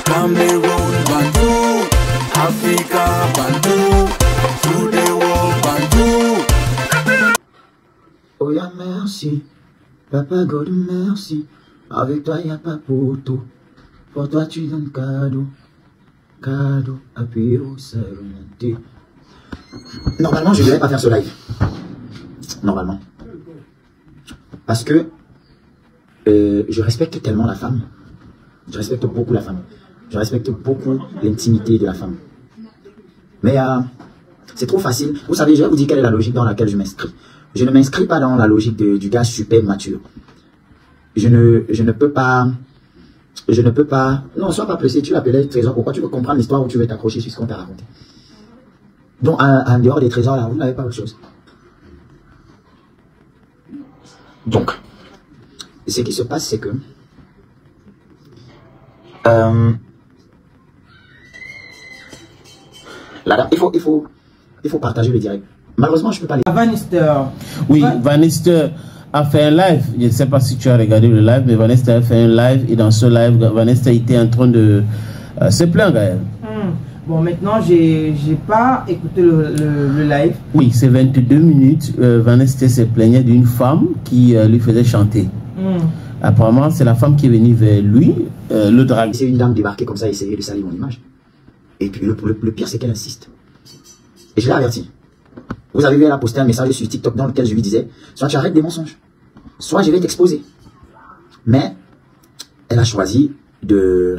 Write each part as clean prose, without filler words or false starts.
Cameroon, Bandou, Africa, Bandou, to the world, Bandou. Oh yeah, merci, Papa God, merci. Avec toi, y a pas photo. Pour toi, tu donnes cadeau. Cadeau, appuyé au remonté. Normalement, je ne devais pas faire ce live. Normalement. Parce que je respecte tellement la femme. Je respecte beaucoup la femme. Je respecte beaucoup l'intimité de la femme. Mais c'est trop facile. Vous savez, je vais vous dire quelle est la logique dans laquelle je m'inscris. Je ne m'inscris pas dans la logique du gars super mature. Je ne peux pas... Non, sois pas pressé, tu l'appelais trésor. Pourquoi tu veux comprendre l'histoire ou tu veux t'accrocher sur ce qu'on t'a raconté? Donc, en dehors des trésors, là, vous n'avez pas autre chose. Donc, ce qui se passe, c'est que... là, il faut partager le direct. Malheureusement, je ne peux pas les... Vanister. Oui, Vanister a fait un live. Je ne sais pas si tu as regardé le live, mais Vanister a fait un live. Et dans ce live, Vanister était en train de se plaindre, Gaël. Bon, maintenant, j'ai pas écouté le live. Oui, c'est 22 minutes. Vanister se plaignait d'une femme qui lui faisait chanter. Apparemment, c'est la femme qui est venue vers lui, le drague. C'est une dame débarquée comme ça, essayer de salir mon image. Et puis le pire, c'est qu'elle insiste. Et je l'ai averti. Vous avez vu, elle a posté un message sur TikTok dans lequel je lui disais, soit tu arrêtes des mensonges, soit je vais t'exposer. Mais elle a choisi de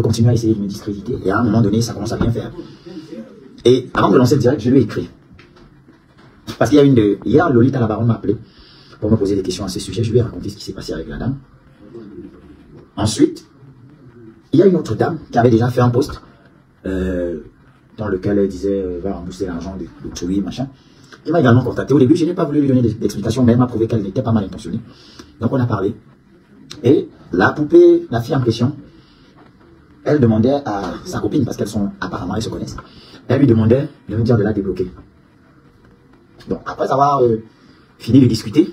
continuer à essayer de me discréditer. Et à un moment donné, ça commence à bien faire. Et avant de lancer le direct, je lui ai écrit. Parce qu'il y a hier, Lolita la baronne m'a appelé pour me poser des questions à ce sujet. Je lui ai raconté ce qui s'est passé avec la dame. Ensuite, il y a une autre dame qui avait déjà fait un post dans lequel elle disait va rembourser l'argent de Tchoui, machin. Il m'a également contacté. Au début, je n'ai pas voulu lui donner d'explications, mais elle m'a prouvé qu'elle n'était pas mal intentionnée. Donc on a parlé. Et la poupée, la fille en question, elle demandait à sa copine, parce qu'elles sont apparemment, elles se connaissent, elle lui demandait de me dire de la débloquer. Donc après avoir fini de discuter,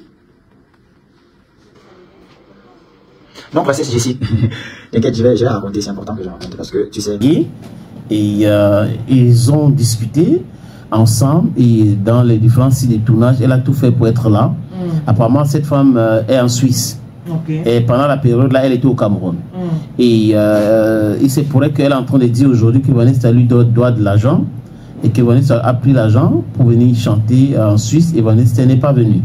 non, princesse Jessie, t'inquiète, je vais raconter, c'est important que je raconte, parce que tu sais... Et ils ont discuté ensemble et dans les différents sites de tournage, elle a tout fait pour être là. Apparemment, cette femme est en Suisse. Et pendant la période là, elle était au Cameroun. Et il se pourrait qu'elle est en train de dire aujourd'hui que Vanessa lui doit de l'argent et que Vanessa a pris l'argent pour venir chanter en Suisse et Vanessa n'est pas venue.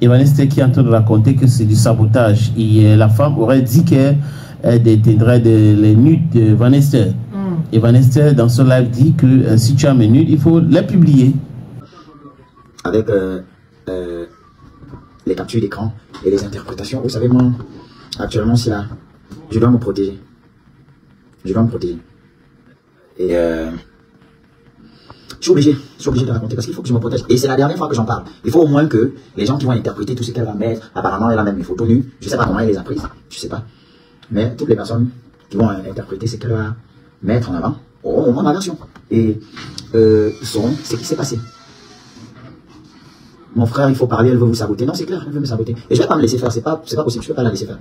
Et Vanessa qui est en train de raconter que c'est du sabotage. Et la femme aurait dit qu'elle détiendrait les nudes de Vanessa. Et Vanessa, dans ce live, dit que si tu as mes nudes, il faut les publier. Avec les captures d'écran et les interprétations. Vous savez, moi, actuellement, c'est là. Je dois me protéger. Je dois me protéger. Et je suis obligé de raconter parce qu'il faut que je me protège. Et c'est la dernière fois que j'en parle. Il faut au moins que les gens qui vont interpréter tout ce qu'elle va mettre, apparemment, elle a même les photos nues. Je ne sais pas comment elle les a prises. Je ne sais pas. Mais toutes les personnes qui vont interpréter ce qu'elle va mettre en avant auront au moins ma version. Et sauront ce qui s'est passé. Mon frère, il faut parler, elle veut vous saboter. Non, c'est clair, elle veut me saboter. Et je ne vais pas me laisser faire, c'est pas possible, je ne peux pas la laisser faire.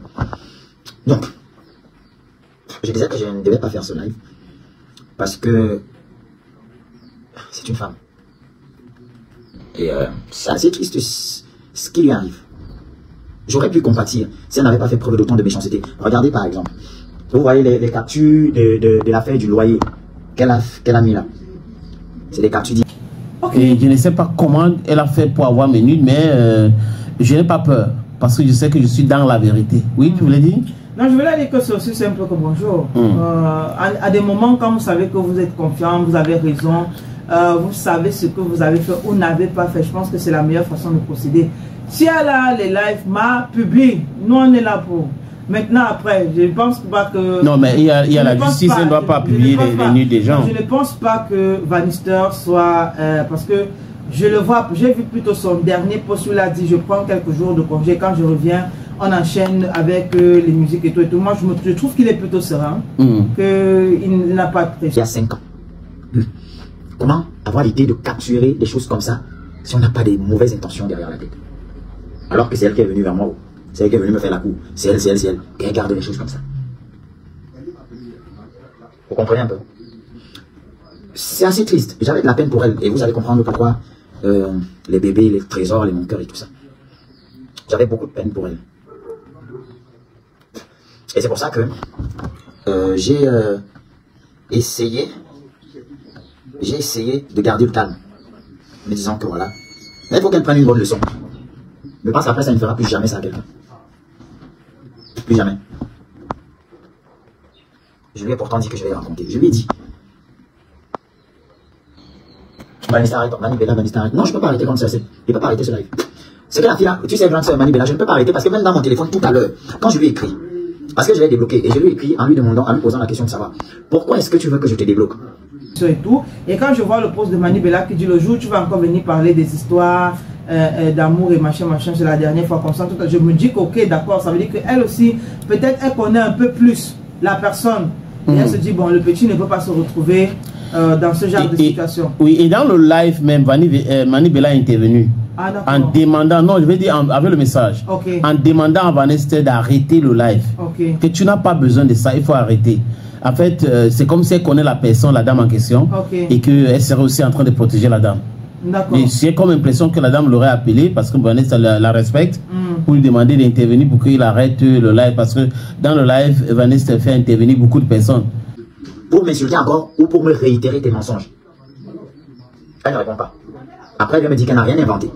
Donc, je disais que je ne devais pas faire ce live. Parce que c'est une femme. Et c'est assez triste ce qui lui arrive. J'aurais pu compatir si elle n'avait pas fait preuve d'autant de méchanceté. Regardez par exemple. Vous voyez les captures de l'affaire du loyer qu'elle a mis là. C'est des captures. Et je ne sais pas comment elle a fait pour avoir mes nudes, mais je n'ai pas peur. Parce que je sais que je suis dans la vérité. Oui, tu voulais dire? Non, je voulais dire que c'est aussi simple que bonjour. À des moments, quand vous savez que vous êtes confiant, vous avez raison, vous savez ce que vous avez fait ou n'avez pas fait, je pense que c'est la meilleure façon de procéder. Si elle a les lives, publie. Nous, on est là pour. Maintenant, après, je ne pense pas que... Non, mais il y a la justice, elle ne doit pas publier les nudes des gens. Je ne pense pas que Vanister soit... parce que je le vois, j'ai vu plutôt son dernier post où il a dit, je prends quelques jours de congé, quand je reviens, on enchaîne avec les musiques et tout. Moi, je trouve qu'il est plutôt serein, qu'il n'a pas de pression. Il y a 5 ans. Comment avoir l'idée de capturer des choses comme ça si on n'a pas des mauvaises intentions derrière la tête? Alors que c'est elle qui est venue vers moi. C'est elle qui est venue me faire la cour. C'est elle. Et elle garde les choses comme ça. Vous comprenez un peu? C'est assez triste. J'avais de la peine pour elle. Et vous allez comprendre pourquoi les bébés, les trésors, les monteurs et tout ça. J'avais beaucoup de peine pour elle. Et c'est pour ça que j'ai essayé de garder le calme. Me disant que voilà. Mais il faut qu'elle prenne une bonne leçon. Je pense qu'après ça ne fera plus jamais ça à quelqu'un. Plus jamais. Je lui ai pourtant dit que je vais raconter. Je lui ai dit. Vanessa, arrête. Manibella, Vanessa, arrête. Non, je ne peux pas arrêter comme ça. Je ne peux pas arrêter ce live. C'est que la fille là, tu sais, grande sœur Manibella, je ne peux pas arrêter parce que même dans mon téléphone tout à l'heure, quand je lui ai écrit, parce que je l'ai débloqué, et je lui ai écrit en lui demandant, en lui posant la question de savoir, pourquoi est-ce que tu veux que je te débloque? Et tout. Et quand je vois le post de Manibella qui dit le jour où tu vas encore venir parler des histoires d'amour et machin, c'est la dernière fois comme ça, je me dis qu'ok, d'accord, ça veut dire qu'elle aussi, peut-être elle connaît un peu plus la personne. Et elle se dit, bon, le petit ne peut pas se retrouver dans ce genre de situation. Oui, et dans le live même, Manibella est intervenue. En demandant, non, je vais dire avec le message, en demandant à Vanessa d'arrêter le live. Que tu n'as pas besoin de ça, il faut arrêter. En fait, c'est comme si elle connaît la personne, la dame en question, et qu'elle serait aussi en train de protéger la dame. Mais j'ai comme impression que la dame l'aurait appelé parce que Vanessa la respecte pour lui demander d'intervenir pour qu'il arrête le live. Parce que dans le live, Vanessa fait intervenir beaucoup de personnes. Pour m'insulter encore ou pour me réitérer tes mensonges. Elle ne répond pas. Après, elle me dit qu'elle n'a rien inventé.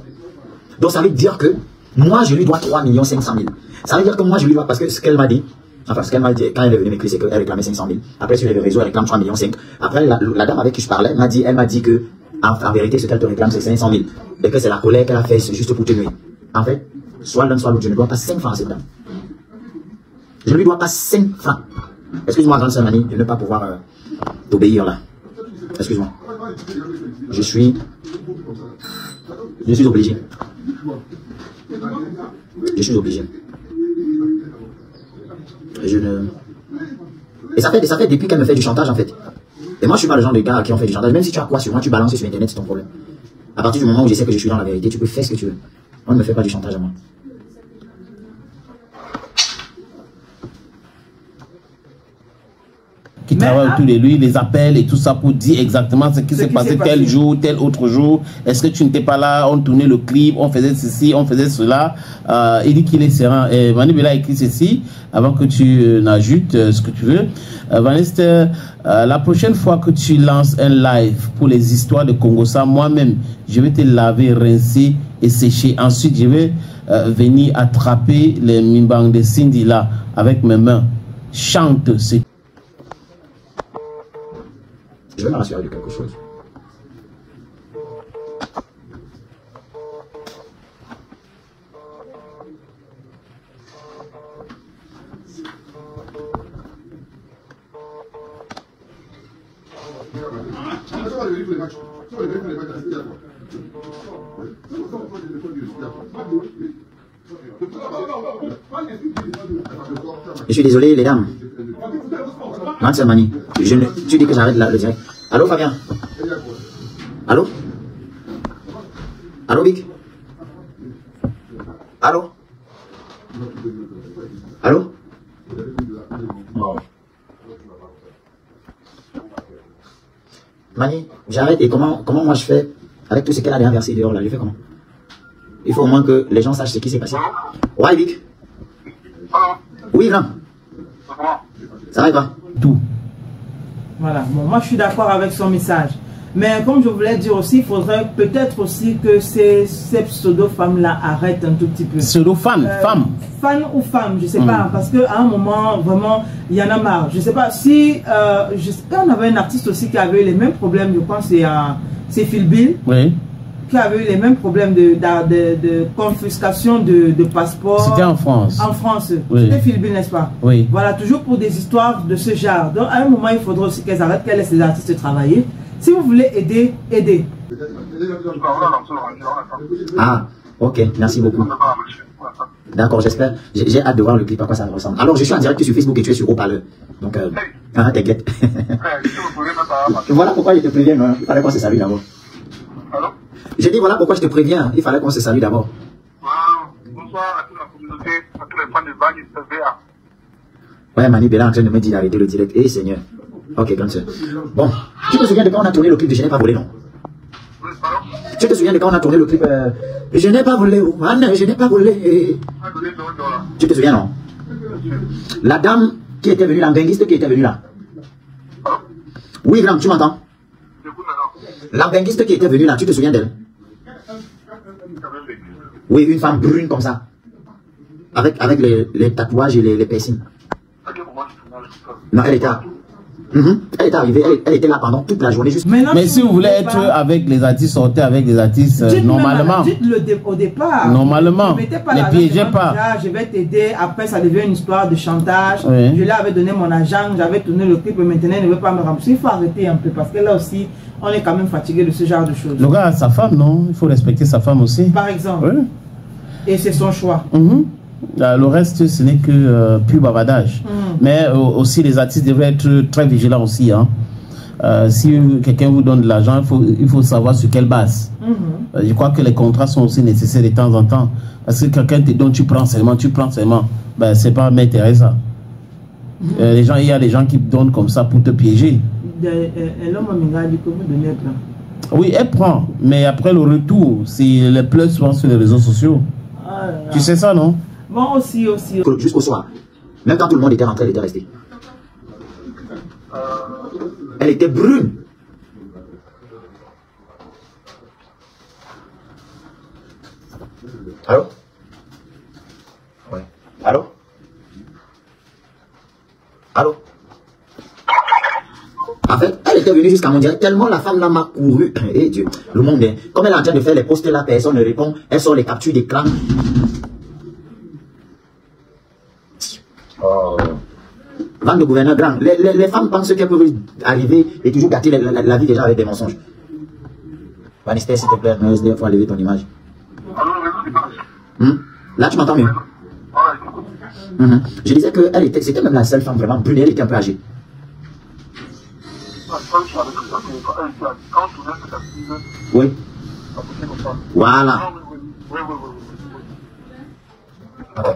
Donc ça veut dire que moi, je lui dois 3 500 000. Ça veut dire que moi, je lui dois, parce que ce qu'elle m'a dit, enfin, ce qu'elle m'a dit, quand elle est venue m'écrire, c'est qu'elle réclamait 500 000. Après, sur les réseaux, elle réclame 3 500 000. Après, la dame avec qui je parlais, elle m'a dit que, en vérité, ce qu'elle te réclame, c'est 500 000. Et que c'est la colère qu'elle a fait, c'est juste pour te nuire. En fait, soit l'un, soit l'autre, je ne dois pas 5 francs à cette dame. Je ne lui dois pas 5 francs. Excuse-moi, grande sœur Mani, de ne pas pouvoir t'obéir là. Excuse-moi. Je suis obligé. Je suis obligé. Et ça fait depuis qu'elle me fait du chantage en fait. Et moi je suis pas le genre de gars qui ont fait du chantage. Même si tu as quoi sur moi, tu balances sur internet, c'est ton problème. À partir du moment où je sais que je suis dans la vérité, tu peux faire ce que tu veux. On ne me fait pas du chantage à moi. Qui travaillent autour de lui, les appels et tout ça pour dire exactement ce qui s'est passé tel jour, tel autre jour. Est-ce que tu n'étais pas là? On tournait le clip, on faisait ceci, on faisait cela. Il dit qu'il est serein. Et Manibella a écrit ceci avant que tu n'ajoutes ce que tu veux. Vanessa, la prochaine fois que tu lances un live pour les histoires de Congossa, moi-même, je vais te laver, rincer et sécher. Ensuite, je vais venir attraper les mimbangs de Cindy là avec mes mains. Chante ce. Je vais me rassurer de quelque chose. Je suis désolé, les dames. Mani, tu dis que j'arrête le direct. Allô, Fabien? Allô? Allô, Vic? Allô? Allô? Non. Mani, j'arrête et comment moi je fais avec tout ce qu'elle a versé dehors là? Je fais comment? Il faut au moins que les gens sachent ce qui s'est passé. Ouais, Vic? Oui, non. Ça va et toi? Tout. Voilà, bon, moi je suis d'accord avec son message. Mais comme je voulais dire aussi, il faudrait peut-être aussi que ces pseudo-femmes-là arrêtent un tout petit peu. Pseudo-femmes, femmes. Femmes ou femmes, je sais pas, parce qu'à un moment, vraiment, il y en a marre. Je sais pas si, on avait un artiste aussi qui avait eu les mêmes problèmes, je pense, c'est Phil Bill. Oui. Qui avait eu les mêmes problèmes de confiscation de passeports. C'était en France. En France. Oui. C'était Phil Bill, n'est-ce pas? Oui. Voilà, toujours pour des histoires de ce genre. Donc, à un moment, il faudra aussi qu'elles arrêtent, qu'elles laissent les artistes travailler. Si vous voulez aider, aidez. Ah, ok, merci beaucoup. D'accord, j'espère. J'ai hâte de voir le clip, à quoi ça ressemble. Alors, je suis en direct sur Facebook et tu es sur haut-parleur. Donc, t'inquiète. Voilà pourquoi je te préviens, hein. Il fallait qu'on se salue d'abord. J'ai dit voilà pourquoi je te préviens, il fallait qu'on se salue d'abord. Bonsoir à toute la communauté, à tous les fans de Bani CVA. Ouais, Mani Bella est en train de me dire d'arrêter le direct. Eh, Seigneur. Ok, comme ça. Bon, tu te souviens de quand on a tourné le clip de Je n'ai pas volé, non? Tu te souviens de quand on a tourné le clip Je n'ai pas volé, oh, man, je n'ai pas volé. Tu te souviens, non? La dame qui était venue, la benguiste qui était venue là. Oui, Grand, tu m'entends? La benguiste qui était venue là, tu te souviens d'elle? Oui, une femme brune comme ça. Avec les tatouages et les piercings. Non, elle était là. Elle est arrivée, elle était là pendant toute la journée. Juste... Mais si vous voulez être avec les artistes, sortez avec les artistes normalement. Dites-le au départ. Normalement. Ne piégez pas. Je vais t'aider. Après, ça devient une histoire de chantage. Oui. Je lui avais donné mon argent, j'avais tourné le clip, et maintenant, il ne veut pas me rembourser. Il faut arrêter un peu parce que là aussi, on est quand même fatigué de ce genre de choses. Le gars a sa femme, non? Il faut respecter sa femme aussi. Par exemple. Oui. Et c'est son choix. Le reste, ce n'est que pur bavardage. Mais aussi, les artistes devraient être très vigilants aussi. Hein. Si quelqu'un vous donne de l'argent, il faut savoir sur quelle base. Je crois que les contrats sont aussi nécessaires de temps en temps. Parce que quelqu'un te donne, tu prends seulement. Ben, c'est pas Mère Teresa. Il y a des gens qui donnent comme ça pour te piéger. L'homme m'a dit que vous donnez un plan. Oui, elle prend. Mais après le retour, c'est les pleurs souvent sur les réseaux sociaux. Tu sais ça, non? Bon, aussi. Jusqu'au soir. Même quand tout le monde était rentré, elle était restée. Elle était brune. Allô? Ouais. Allô? Allô? En fait, elle était venue jusqu'à mon direct, tellement la femme là m'a couru. Eh Dieu, le monde est... Comme elle est en train de faire les posts là, personne ne répond. Elle sort les captures d'écran. Oh. Vente de gouverneur grand. Les femmes pensent qu'elles peuvent arriver et toujours gâter la vie des gens avec des mensonges. Bannister, s'il te plaît, il faut enlever ton image. Là, tu m'entends mieux? Je disais que c'était même la seule femme vraiment brune, elle était un peu âgée. Oui. Voilà. Okay.